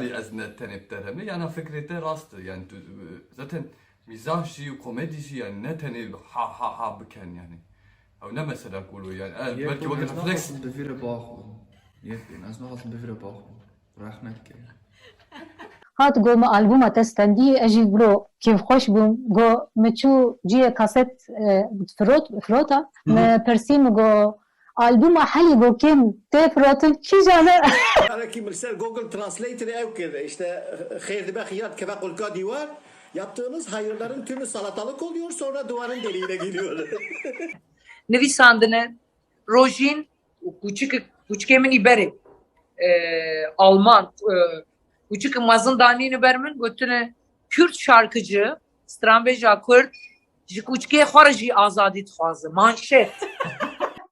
Yani eznet tenip deremi yani fikrete rastı yani zaten mizah şeyi komedi şeyi yani ne tenip ha bıken yani. Ama ne mesela kulu yani belki vakit refleks. بفيرة باخو يبين از نهض بفيرة باخو راح نكي هات گو ما آلبوما تستندی اجی برو کیف خوش بوم گو مچو جیه کاست فروتا ما پرسیم گو آلبوما حلی گو کم ته فروتن کی جانه Araki mesela Google Translator'ı ev kere işte Kheyrdibek Hiyat Kebek Ulka Divar yaptığınız hayırların tümü salatalık oluyor sonra duvarın deliğine geliyor. Nivîsandine rojîn û kûçikê min îberê Alman kûçik mezin danîne ber min gotine Kürt şarkıcı stranbêja Kurd ji kûçikê xwe re jî azadî dixwaze manşet.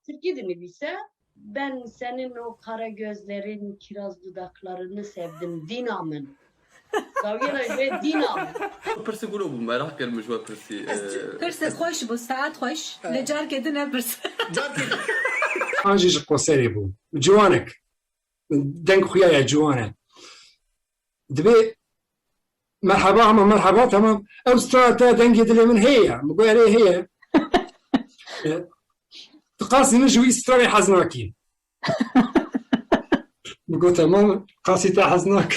Türkiye'de neyse ben senin o kara gözlerin, kiraz dudaklarını sevdim Dinam'ın. Zaviyena ve Dinam. Pırsı kulu bu merak gelmiş ve pırsı. Pırsı خوش bu saat خوش لجار kedine pırsı. انجي قصيري بو جوانك دنك خويا جوانا دبي مرحبا هم مرحبا تمام اوستراتا دنك دلي من هي مقول عليه هي تقاسي نجوي استرالي حزناكي بقول تمام قاسي تاع حزناك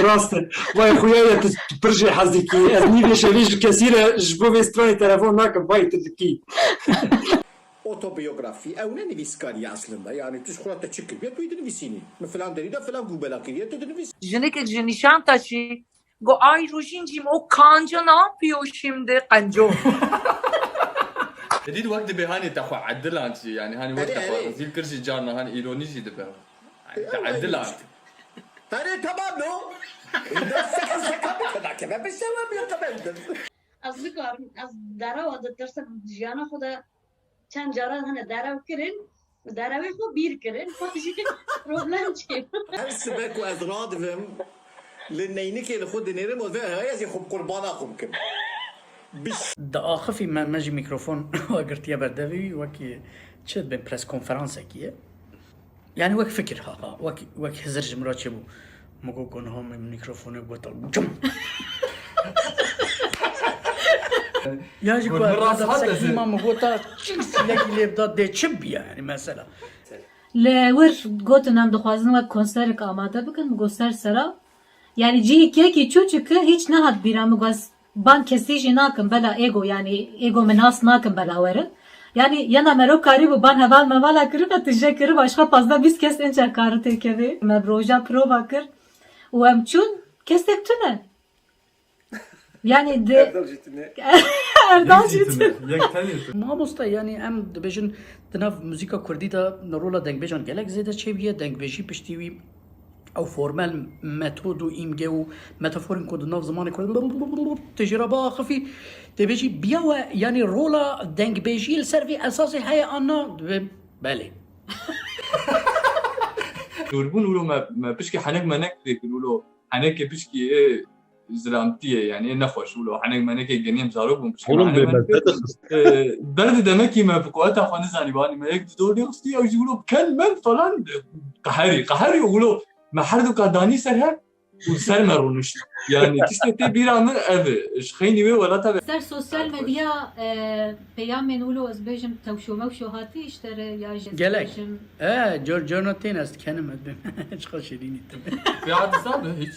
راسته واي خويا تبرجي حزكي ازني ليش ليش كثيره جبو في استرالي تليفون ماك باي تدكي Otobiyografi evne neviskari aslında yani tuşkuratta çıkıp ya duydun visini. Falan deri de falan gubelakir ya duydun vis. Jinekek ji Nişantaşı go ay rojincim o kanca ne yapıyor şimdi kanco? جديد وقت بهاني تخو عدل انت يعني هاني وقت أري. تخو زي كرشي جارنا هاني ايروني جي دبا تعدل انت Hani tamam no. Sakın kadar kebe bir şey var bir kadar. Az bikarim, az darav adı tersa jana xoda çan jaran hani darav kirin, daravê xwe bir kirin, xwe problem çi. Her sebek ve az radivim لنينك اللي خد نيرم وذا هي زي خب قربانا خمكم. دقاقة في ماجي ميكروفون وقرت يا بردوي وكي تشد بين بريس كونفرنس كي يعني وك فكر ها وك هزر جمرات شبو مقو كون هم ميكروفون وقتل جم يا جي كل مرة هذا أصحاب سكي ما مقوتا تشيكس لك اللي بدا دي تشب يعني مثلا لور گوتنم دخوازن و konser آماده بکن گوستر سرا yani جی کی çocuk hiç ne had biramı gaz ban kesici nakım bela ego yani ego menas nakım bela verin yani yana mero karibu ban heval mevala kırıp atışa başka fazla biz kes en çakarı tekevi mebroja prova kır u emçun kestek tüne yani de Erdal Citine ما بستا يعني ام دبيجن دناف موزيكا كردي دا نرولا دنگ بيجان گلك زيدا چيويه دنگ بيجي پشتيوي او فورمال ميثود و ايمجه و ميتافورين كود ناف زمان كود تجربه خفي تبيجي بيا يعني رولا دنگ بيجي السيرفي اساسي هي انا بالي يقولون له ما بشكي حنك ما نكفي يقولوا له حنك بشكي ايه زلامتيه يعني ايه نخوش له حنك ما نكي جنيم زاروبهم بشكي برد دمكي ما بقواتها خانزاني باني ما يقدر دوري اختي او يقولوا كان من فلان قهري يقولوا ما حردو قداني سرها وسر مرونش يعني تشتي بيرامر اف شخيني ولا تبع سر سوسيال ميديا بيام نقولوا ازبيجم توشو موشو هاتي اشتري يا گلك جورناتين است كلمه هيك خشيريني في عاد صعب هيك